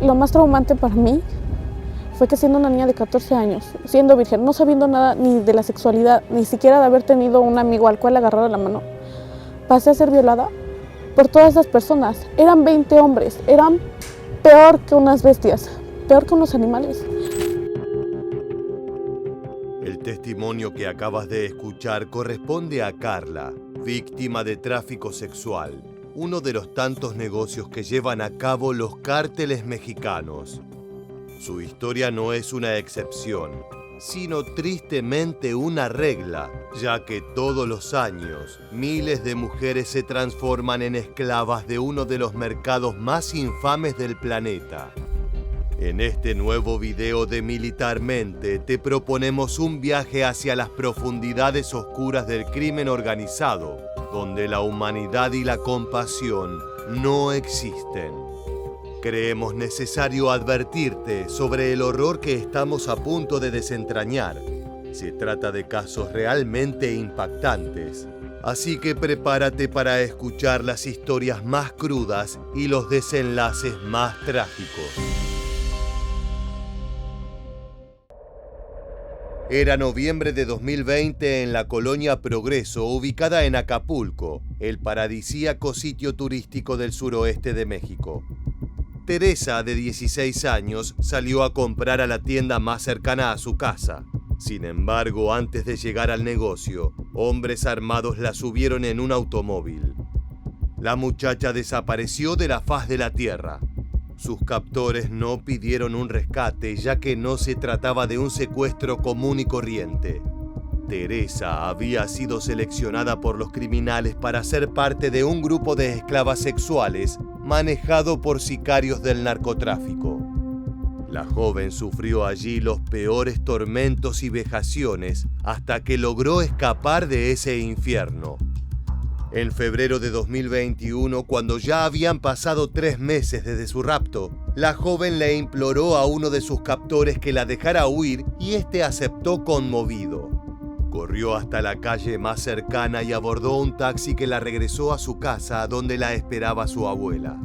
Lo más traumante para mí fue que siendo una niña de 14 años, siendo virgen, no sabiendo nada ni de la sexualidad, ni siquiera de haber tenido un amigo al cual agarrar la mano, pasé a ser violada por todas esas personas. Eran 20 hombres, eran peor que unas bestias, peor que unos animales. El testimonio que acabas de escuchar corresponde a Carla, víctima de tráfico sexual, uno de los tantos negocios que llevan a cabo los cárteles mexicanos. Su historia no es una excepción, sino tristemente una regla, ya que todos los años miles de mujeres se transforman en esclavas de uno de los mercados más infames del planeta. En este nuevo video de Militarmente te proponemos un viaje hacia las profundidades oscuras del crimen organizado, donde la humanidad y la compasión no existen. Creemos necesario advertirte sobre el horror que estamos a punto de desentrañar. Se trata de casos realmente impactantes, así que prepárate para escuchar las historias más crudas y los desenlaces más trágicos. Era noviembre de 2020 en la colonia Progreso, ubicada en Acapulco, el paradisíaco sitio turístico del suroeste de México. Teresa, de 16 años, salió a comprar a la tienda más cercana a su casa. Sin embargo, antes de llegar al negocio, hombres armados la subieron en un automóvil. La muchacha desapareció de la faz de la tierra. Sus captores no pidieron un rescate, ya que no se trataba de un secuestro común y corriente. Teresa había sido seleccionada por los criminales para ser parte de un grupo de esclavas sexuales manejado por sicarios del narcotráfico. La joven sufrió allí los peores tormentos y vejaciones hasta que logró escapar de ese infierno. En febrero de 2021, cuando ya habían pasado 3 meses desde su rapto, la joven le imploró a uno de sus captores que la dejara huir y este aceptó conmovido. Corrió hasta la calle más cercana y abordó un taxi que la regresó a su casa, donde la esperaba su abuela.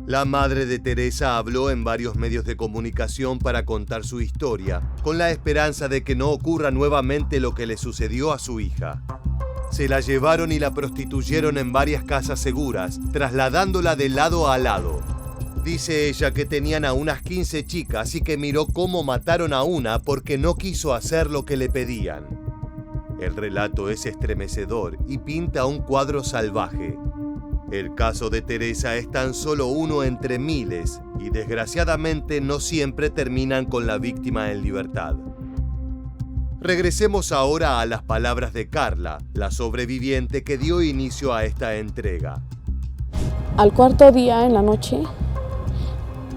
La madre de Teresa habló en varios medios de comunicación para contar su historia, con la esperanza de que no ocurra nuevamente lo que le sucedió a su hija. Se la llevaron y la prostituyeron en varias casas seguras, trasladándola de lado a lado. Dice ella que tenían a unas 15 chicas y que miró cómo mataron a una porque no quiso hacer lo que le pedían. El relato es estremecedor y pinta un cuadro salvaje. El caso de Teresa es tan solo uno entre miles y desgraciadamente no siempre terminan con la víctima en libertad. Regresemos ahora a las palabras de Carla, la sobreviviente que dio inicio a esta entrega. Al cuarto día, en la noche,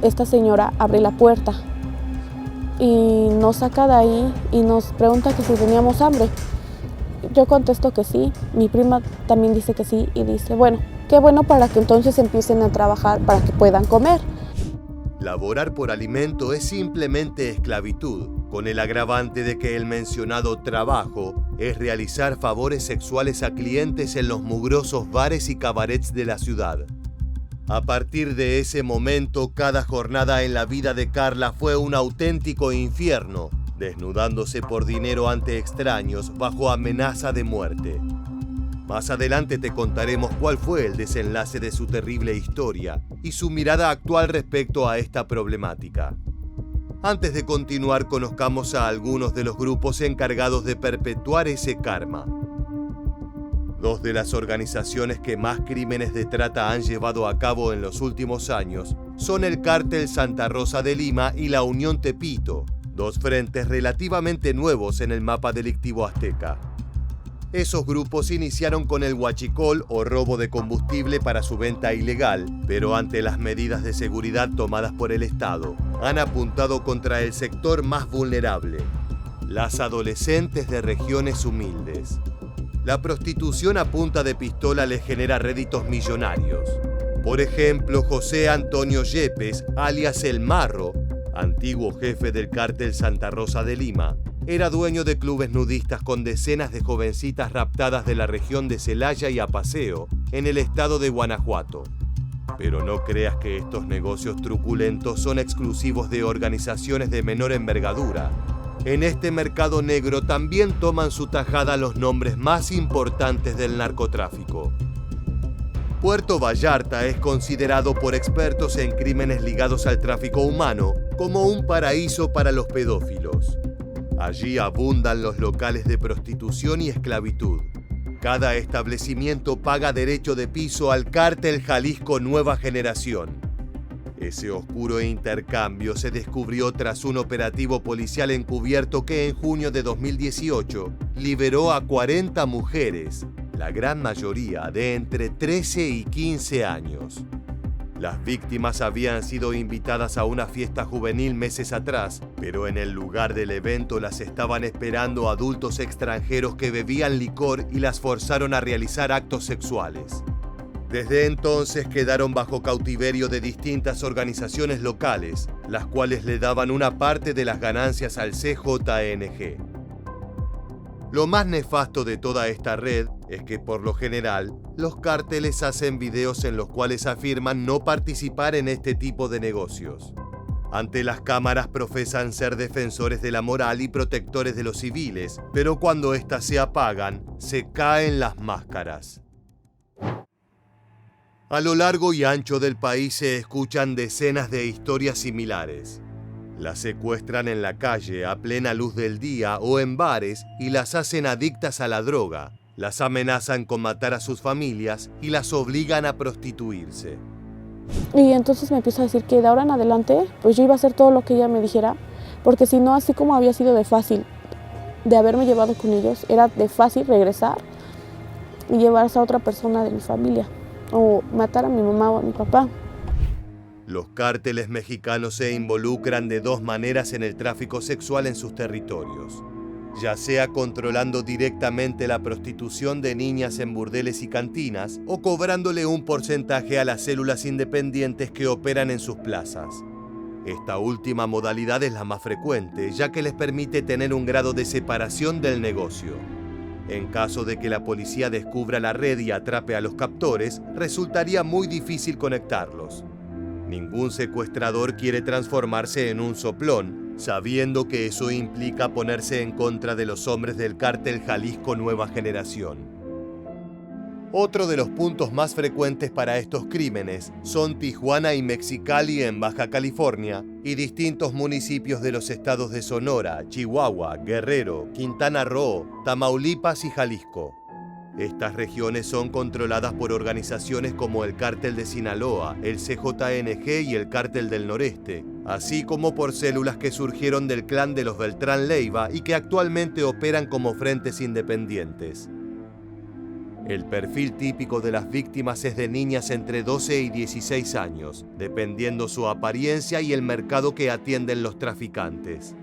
esta señora abre la puerta y nos saca de ahí y nos pregunta que si teníamos hambre. Yo contesto que sí, mi prima también dice que sí y dice, bueno, qué bueno para que entonces empiecen a trabajar para que puedan comer. Laborar por alimento es simplemente esclavitud, con el agravante de que el mencionado trabajo es realizar favores sexuales a clientes en los mugrosos bares y cabarets de la ciudad. A partir de ese momento, cada jornada en la vida de Carla fue un auténtico infierno, desnudándose por dinero ante extraños bajo amenaza de muerte. Más adelante te contaremos cuál fue el desenlace de su terrible historia y su mirada actual respecto a esta problemática. Antes de continuar, conozcamos a algunos de los grupos encargados de perpetuar ese karma. 2 de las organizaciones que más crímenes de trata han llevado a cabo en los últimos años son el Cártel Santa Rosa de Lima y la Unión Tepito, 2 frentes relativamente nuevos en el mapa delictivo azteca. Esos grupos iniciaron con el huachicol o robo de combustible para su venta ilegal, pero ante las medidas de seguridad tomadas por el Estado, han apuntado contra el sector más vulnerable, las adolescentes de regiones humildes. La prostitución a punta de pistola les genera réditos millonarios. Por ejemplo, José Antonio Yepes, alias El Marro, antiguo jefe del Cártel Santa Rosa de Lima, era dueño de clubes nudistas con decenas de jovencitas raptadas de la región de Celaya y Apaseo, en el estado de Guanajuato. Pero no creas que estos negocios truculentos son exclusivos de organizaciones de menor envergadura. En este mercado negro también toman su tajada los nombres más importantes del narcotráfico. Puerto Vallarta es considerado por expertos en crímenes ligados al tráfico humano como un paraíso para los pedófilos. Allí abundan los locales de prostitución y esclavitud. Cada establecimiento paga derecho de piso al Cártel Jalisco Nueva Generación. Ese oscuro intercambio se descubrió tras un operativo policial encubierto que en junio de 2018 liberó a 40 mujeres, la gran mayoría de entre 13 y 15 años. Las víctimas habían sido invitadas a una fiesta juvenil meses atrás, pero en el lugar del evento las estaban esperando adultos extranjeros que bebían licor y las forzaron a realizar actos sexuales. Desde entonces quedaron bajo cautiverio de distintas organizaciones locales, las cuales le daban una parte de las ganancias al CJNG. Lo más nefasto de toda esta red es que, por lo general, los cárteles hacen videos en los cuales afirman no participar en este tipo de negocios. Ante las cámaras profesan ser defensores de la moral y protectores de los civiles, pero cuando éstas se apagan, se caen las máscaras. A lo largo y ancho del país se escuchan decenas de historias similares. Las secuestran en la calle a plena luz del día o en bares y las hacen adictas a la droga, las amenazan con matar a sus familias y las obligan a prostituirse. Y entonces me empieza a decir que de ahora en adelante, pues yo iba a hacer todo lo que ella me dijera, porque si no, así como había sido de fácil de haberme llevado con ellos, era de fácil regresar y llevarse a otra persona de mi familia, o matar a mi mamá o a mi papá. Los cárteles mexicanos se involucran de dos maneras en el tráfico sexual en sus territorios, ya sea controlando directamente la prostitución de niñas en burdeles y cantinas o cobrándole un porcentaje a las células independientes que operan en sus plazas. Esta última modalidad es la más frecuente, ya que les permite tener un grado de separación del negocio. En caso de que la policía descubra la red y atrape a los captores, resultaría muy difícil conectarlos. Ningún secuestrador quiere transformarse en un soplón, sabiendo que eso implica ponerse en contra de los hombres del Cártel Jalisco Nueva Generación. Otro de los puntos más frecuentes para estos crímenes son Tijuana y Mexicali en Baja California y distintos municipios de los estados de Sonora, Chihuahua, Guerrero, Quintana Roo, Tamaulipas y Jalisco. Estas regiones son controladas por organizaciones como el Cártel de Sinaloa, el CJNG y el Cártel del Noreste, así como por células que surgieron del clan de los Beltrán Leiva y que actualmente operan como frentes independientes. El perfil típico de las víctimas es de niñas entre 12 y 16 años, dependiendo su apariencia y el mercado que atienden los traficantes.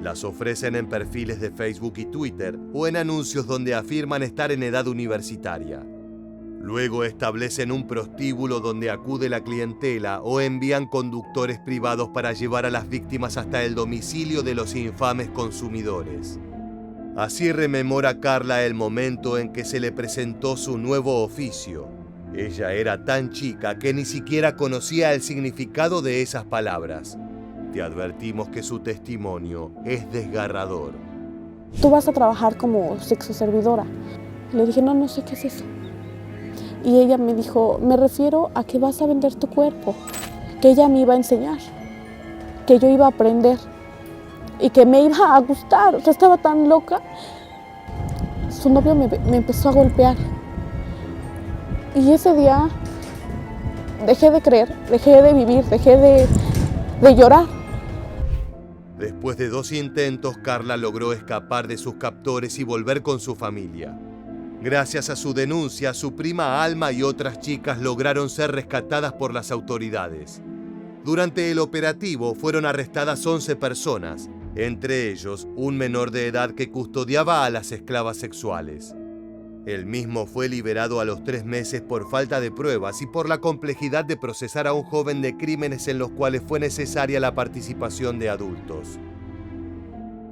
Las ofrecen en perfiles de Facebook y Twitter o en anuncios donde afirman estar en edad universitaria. Luego establecen un prostíbulo donde acude la clientela o envían conductores privados para llevar a las víctimas hasta el domicilio de los infames consumidores. Así rememora Carla el momento en que se le presentó su nuevo oficio. Ella era tan chica que ni siquiera conocía el significado de esas palabras. Te advertimos que su testimonio es desgarrador. Tú vas a trabajar como sexoservidora. Le dije, no sé qué es eso. Y ella me dijo, me refiero a que vas a vender tu cuerpo, que ella me iba a enseñar, que yo iba a aprender y que me iba a gustar. O sea, estaba tan loca. Su novio me empezó a golpear. Y ese día dejé de creer, dejé de vivir, dejé de llorar. Después de 2 intentos, Carla logró escapar de sus captores y volver con su familia. Gracias a su denuncia, su prima Alma y otras chicas lograron ser rescatadas por las autoridades. Durante el operativo fueron arrestadas 11 personas, entre ellos un menor de edad que custodiaba a las esclavas sexuales. Él mismo fue liberado a los 3 meses por falta de pruebas y por la complejidad de procesar a un joven de crímenes en los cuales fue necesaria la participación de adultos.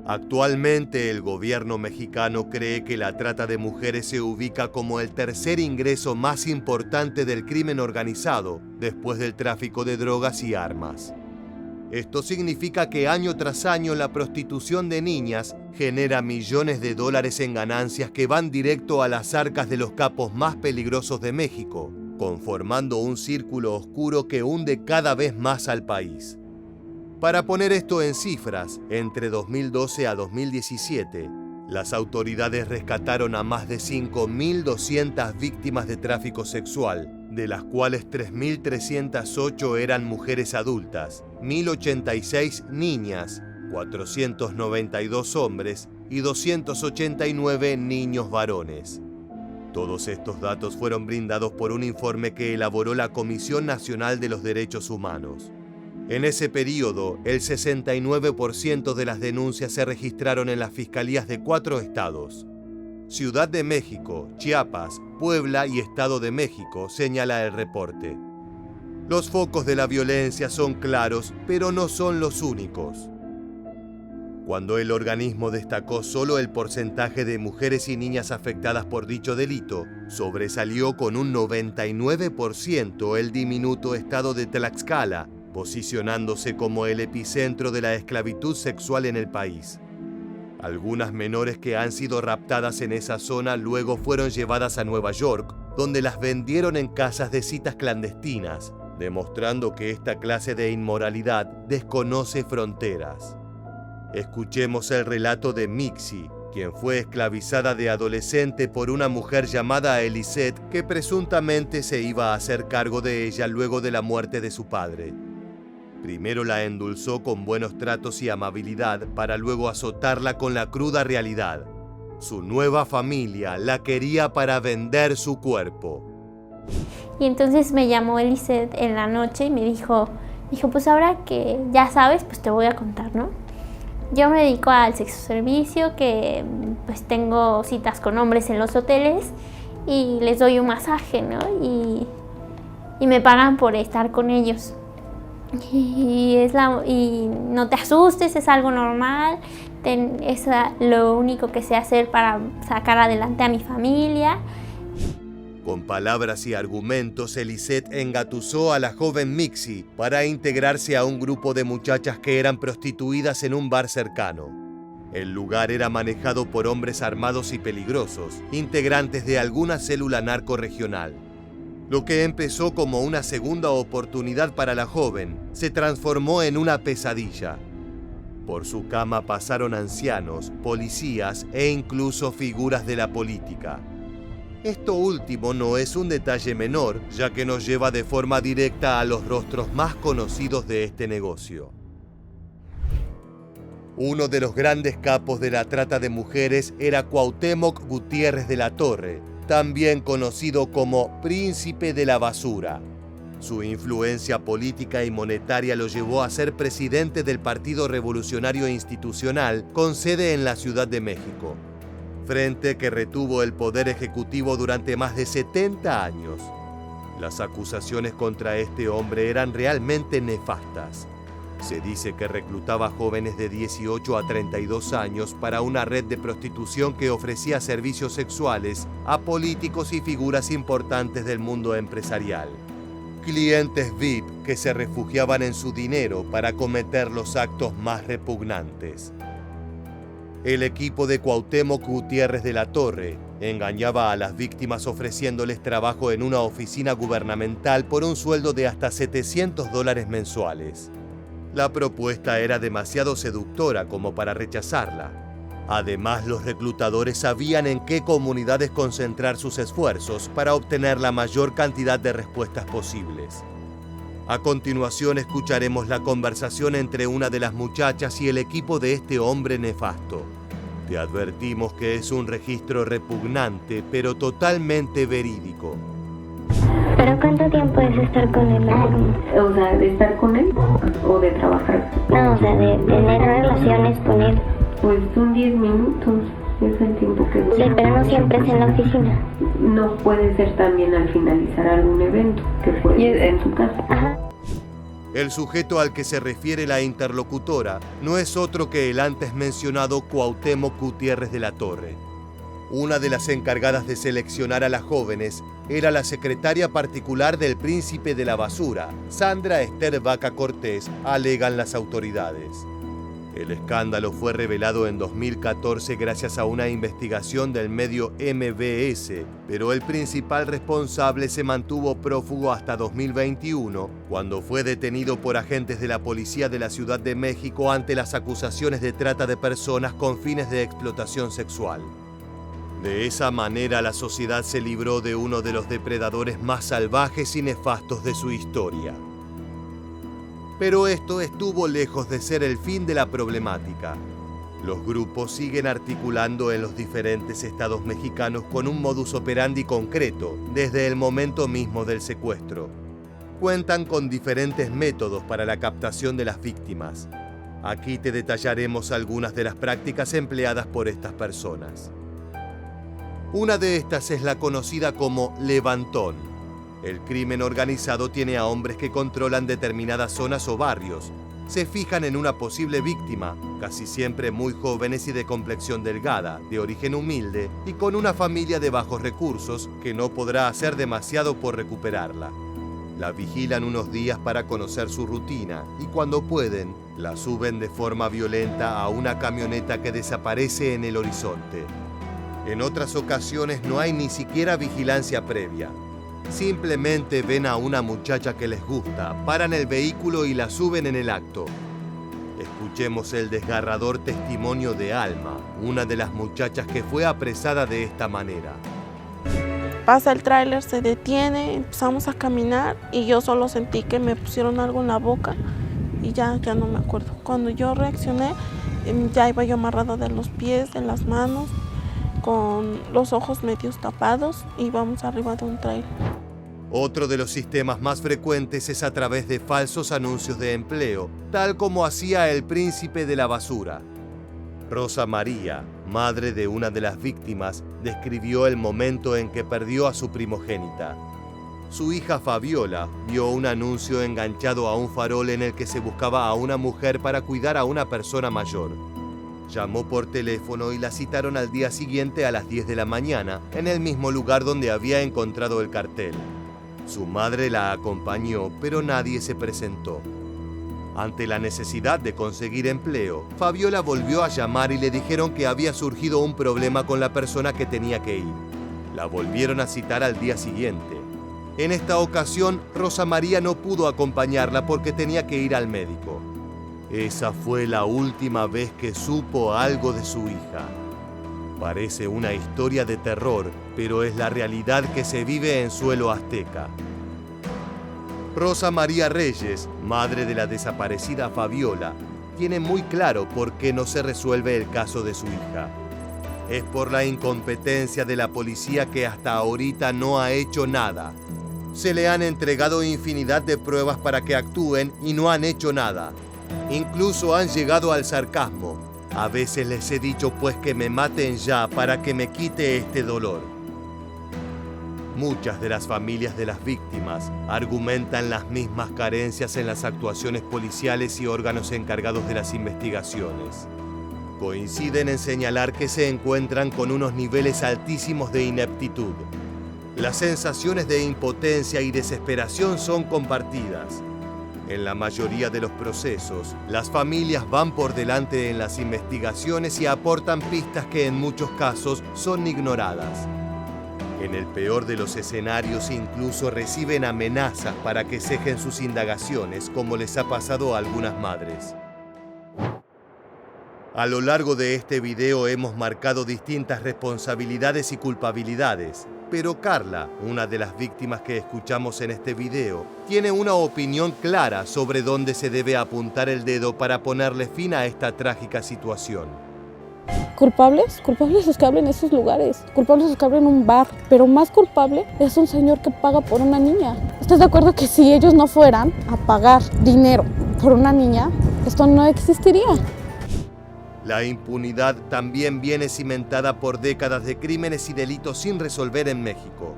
Actualmente el gobierno mexicano cree que la trata de mujeres se ubica como el tercer ingreso más importante del crimen organizado, después del tráfico de drogas y armas. Esto significa que año tras año la prostitución de niñas genera millones de dólares en ganancias que van directo a las arcas de los capos más peligrosos de México, conformando un círculo oscuro que hunde cada vez más al país. Para poner esto en cifras, entre 2012 a 2017, las autoridades rescataron a más de 5.200 víctimas de tráfico sexual, de las cuales 3.308 eran mujeres adultas, 1.086 niñas, 492 hombres y 289 niños varones. Todos estos datos fueron brindados por un informe que elaboró la Comisión Nacional de los Derechos Humanos. En ese periodo, el 69% de las denuncias se registraron en las fiscalías de 4 estados. Ciudad de México, Chiapas, Puebla y Estado de México, señala el reporte. Los focos de la violencia son claros, pero no son los únicos. Cuando el organismo destacó solo el porcentaje de mujeres y niñas afectadas por dicho delito, sobresalió con un 99% el diminuto estado de Tlaxcala, posicionándose como el epicentro de la esclavitud sexual en el país. Algunas menores que han sido raptadas en esa zona luego fueron llevadas a Nueva York, donde las vendieron en casas de citas clandestinas, demostrando que esta clase de inmoralidad desconoce fronteras. Escuchemos el relato de Mixi, quien fue esclavizada de adolescente por una mujer llamada Elisette que presuntamente se iba a hacer cargo de ella luego de la muerte de su padre. Primero la endulzó con buenos tratos y amabilidad para luego azotarla con la cruda realidad. Su nueva familia la quería para vender su cuerpo. Y entonces me llamó Elisette en la noche y me dijo, pues ahora que ya sabes, pues te voy a contar, ¿no? Yo me dedico al sexo servicio, que pues tengo citas con hombres en los hoteles y les doy un masaje, ¿no? Y me pagan por estar con ellos. Y no te asustes, es algo normal, es lo único que sé hacer para sacar adelante a mi familia. Con palabras y argumentos, Elisette engatusó a la joven Mixi para integrarse a un grupo de muchachas que eran prostituidas en un bar cercano. El lugar era manejado por hombres armados y peligrosos, integrantes de alguna célula narcorregional. Lo que empezó como una segunda oportunidad para la joven se transformó en una pesadilla. Por su cama pasaron ancianos, policías e incluso figuras de la política. Esto último no es un detalle menor, ya que nos lleva de forma directa a los rostros más conocidos de este negocio. Uno de los grandes capos de la trata de mujeres era Cuauhtémoc Gutiérrez de la Torre, también conocido como Príncipe de la Basura. Su influencia política y monetaria lo llevó a ser presidente del Partido Revolucionario Institucional, con sede en la Ciudad de México, frente que retuvo el poder ejecutivo durante más de 70 años. Las acusaciones contra este hombre eran realmente nefastas. Se dice que reclutaba jóvenes de 18 a 32 años para una red de prostitución que ofrecía servicios sexuales a políticos y figuras importantes del mundo empresarial. Clientes VIP que se refugiaban en su dinero para cometer los actos más repugnantes. El equipo de Cuauhtémoc Gutiérrez de la Torre engañaba a las víctimas ofreciéndoles trabajo en una oficina gubernamental por un sueldo de hasta $700 mensuales. La propuesta era demasiado seductora como para rechazarla. Además, los reclutadores sabían en qué comunidades concentrar sus esfuerzos para obtener la mayor cantidad de respuestas posibles. A continuación escucharemos la conversación entre una de las muchachas y el equipo de este hombre nefasto. Te advertimos que es un registro repugnante, pero totalmente verídico. ¿Pero cuánto tiempo es estar con él? O sea, ¿de estar con él o de trabajar? No, o sea, de tener relaciones con él. Pues son 10 minutos, es el tiempo que... Sí, pero no siempre es en la oficina. No, puede ser también al finalizar algún evento, que puede ser en su casa. Ajá. El sujeto al que se refiere la interlocutora no es otro que el antes mencionado Cuauhtémoc Gutiérrez de la Torre. Una de las encargadas de seleccionar a las jóvenes era la secretaria particular del príncipe de la basura, Sandra Esther Vaca Cortés, alegan las autoridades. El escándalo fue revelado en 2014 gracias a una investigación del medio MBS, pero el principal responsable se mantuvo prófugo hasta 2021, cuando fue detenido por agentes de la policía de la Ciudad de México ante las acusaciones de trata de personas con fines de explotación sexual. De esa manera, la sociedad se libró de uno de los depredadores más salvajes y nefastos de su historia. Pero esto estuvo lejos de ser el fin de la problemática. Los grupos siguen articulando en los diferentes estados mexicanos con un modus operandi concreto desde el momento mismo del secuestro. Cuentan con diferentes métodos para la captación de las víctimas. Aquí te detallaremos algunas de las prácticas empleadas por estas personas. Una de estas es la conocida como levantón. El crimen organizado tiene a hombres que controlan determinadas zonas o barrios. Se fijan en una posible víctima, casi siempre muy jóvenes y de complexión delgada, de origen humilde y con una familia de bajos recursos que no podrá hacer demasiado por recuperarla. La vigilan unos días para conocer su rutina y cuando pueden, la suben de forma violenta a una camioneta que desaparece en el horizonte. En otras ocasiones no hay ni siquiera vigilancia previa. Simplemente ven a una muchacha que les gusta, paran el vehículo y la suben en el acto. Escuchemos el desgarrador testimonio de Alma, una de las muchachas que fue apresada de esta manera. Pasa el tráiler, se detiene, empezamos a caminar y yo solo sentí que me pusieron algo en la boca y ya no me acuerdo. Cuando yo reaccioné, ya iba yo amarrada de los pies, de las manos, con los ojos medios tapados y íbamos arriba de un tráiler. Otro de los sistemas más frecuentes es a través de falsos anuncios de empleo, tal como hacía el príncipe de la basura. Rosa María, madre de una de las víctimas, describió el momento en que perdió a su primogénita. Su hija Fabiola vio un anuncio enganchado a un farol en el que se buscaba a una mujer para cuidar a una persona mayor. Llamó por teléfono y la citaron al día siguiente a las 10 de la mañana, en el mismo lugar donde había encontrado el cartel. Su madre la acompañó, pero nadie se presentó. Ante la necesidad de conseguir empleo, Fabiola volvió a llamar y le dijeron que había surgido un problema con la persona que tenía que ir. La volvieron a citar al día siguiente. En esta ocasión, Rosa María no pudo acompañarla porque tenía que ir al médico. Esa fue la última vez que supo algo de su hija. Parece una historia de terror, pero es la realidad que se vive en suelo azteca. Rosa María Reyes, madre de la desaparecida Fabiola, tiene muy claro por qué no se resuelve el caso de su hija. Es por la incompetencia de la policía que hasta ahorita no ha hecho nada. Se le han entregado infinidad de pruebas para que actúen y no han hecho nada. Incluso han llegado al sarcasmo. A veces les he dicho pues que me maten ya para que me quite este dolor. Muchas de las familias de las víctimas argumentan las mismas carencias en las actuaciones policiales y órganos encargados de las investigaciones. Coinciden en señalar que se encuentran con unos niveles altísimos de ineptitud. Las sensaciones de impotencia y desesperación son compartidas. En la mayoría de los procesos, las familias van por delante en las investigaciones y aportan pistas que en muchos casos son ignoradas. En el peor de los escenarios incluso reciben amenazas para que cejen sus indagaciones, como les ha pasado a algunas madres. A lo largo de este video hemos marcado distintas responsabilidades y culpabilidades, pero Carla, una de las víctimas que escuchamos en este video, tiene una opinión clara sobre dónde se debe apuntar el dedo para ponerle fin a esta trágica situación. ¿Culpables? Culpables los que abren esos lugares, culpables los que abren un bar, pero más culpable es un señor que paga por una niña. ¿Estás de acuerdo que si ellos no fueran a pagar dinero por una niña, esto no existiría? La impunidad también viene cimentada por décadas de crímenes y delitos sin resolver en México.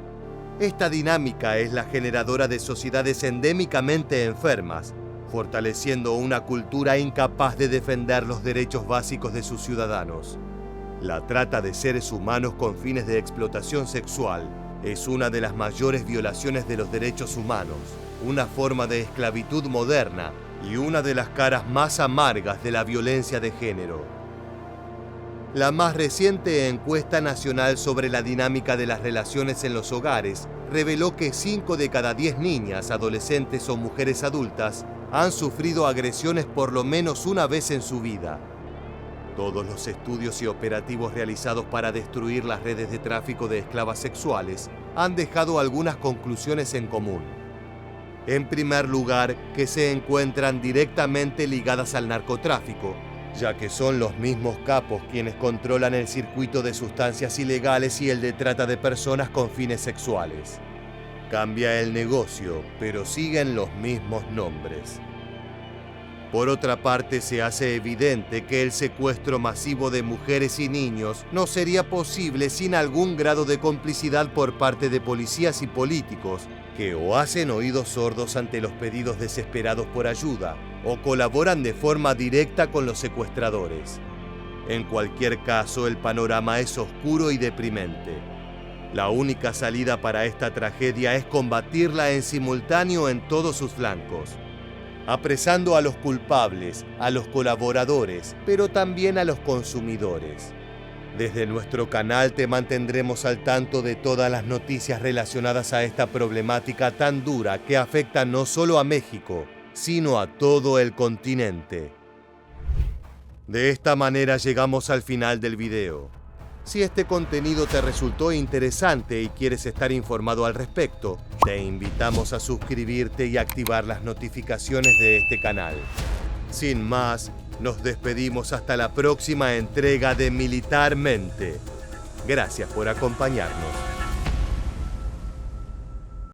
Esta dinámica es la generadora de sociedades endémicamente enfermas, fortaleciendo una cultura incapaz de defender los derechos básicos de sus ciudadanos. La trata de seres humanos con fines de explotación sexual es una de las mayores violaciones de los derechos humanos, una forma de esclavitud moderna y una de las caras más amargas de la violencia de género. La más reciente encuesta nacional sobre la dinámica de las relaciones en los hogares reveló que 5 de cada 10 niñas, adolescentes o mujeres adultas han sufrido agresiones por lo menos una vez en su vida. Todos los estudios y operativos realizados para destruir las redes de tráfico de esclavas sexuales han dejado algunas conclusiones en común. En primer lugar, que se encuentran directamente ligadas al narcotráfico, ya que son los mismos capos quienes controlan el circuito de sustancias ilegales y el de trata de personas con fines sexuales. Cambia el negocio, pero siguen los mismos nombres. Por otra parte, se hace evidente que el secuestro masivo de mujeres y niños no sería posible sin algún grado de complicidad por parte de policías y políticos, que o hacen oídos sordos ante los pedidos desesperados por ayuda, o colaboran de forma directa con los secuestradores. En cualquier caso, el panorama es oscuro y deprimente. La única salida para esta tragedia es combatirla en simultáneo en todos sus flancos, apresando a los culpables, a los colaboradores, pero también a los consumidores. Desde nuestro canal te mantendremos al tanto de todas las noticias relacionadas a esta problemática tan dura que afecta no solo a México, sino a todo el continente. De esta manera llegamos al final del video. Si este contenido te resultó interesante y quieres estar informado al respecto, te invitamos a suscribirte y activar las notificaciones de este canal. Sin más, nos despedimos hasta la próxima entrega de Militarmente. Gracias por acompañarnos.